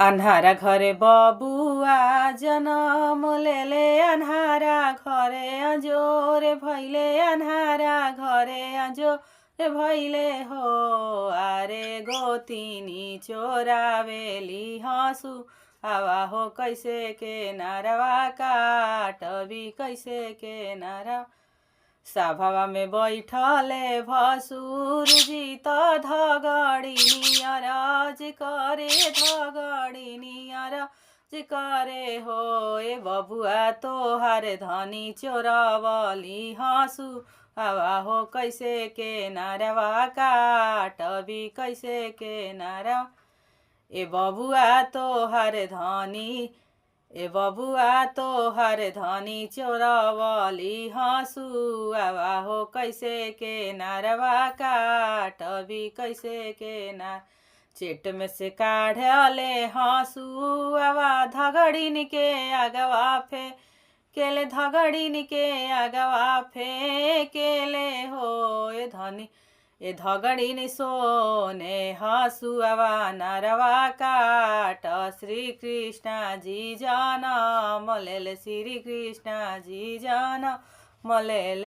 अन्हारा घरे बबुआ जनम लेले अन्हारा घरे अजोरे भैले अन्हारा घरे अजोरे भैले हो आरे गोतिनी चोरावेली हँसु आवा हो कैसे के नारवा काटबी कैसे के नारा सभावा में बैठले भसुर जी त धगडी नियरज करे धगडी नियरज करे हो ए बबुआ तोहार धनी चोरवली हँसु आवा हो कैसे के नारवा काटबी कैसे के नारा ए बबुआ तोहार धनी ए बबुआ तोहर धनी चोरवली हँसु आवा हो कैसे के नारवा काटबी कैसे के नार चेट में से काढ़ले हँसु आवा धगड़िन के आगवा फे केले धगड़िन के आगवा फे केले हो ए धगड़िन सोने हँसुआवा नारवा काट श्री कृष्ण जी जनम लेले श्री कृष्ण जी जनम लेले।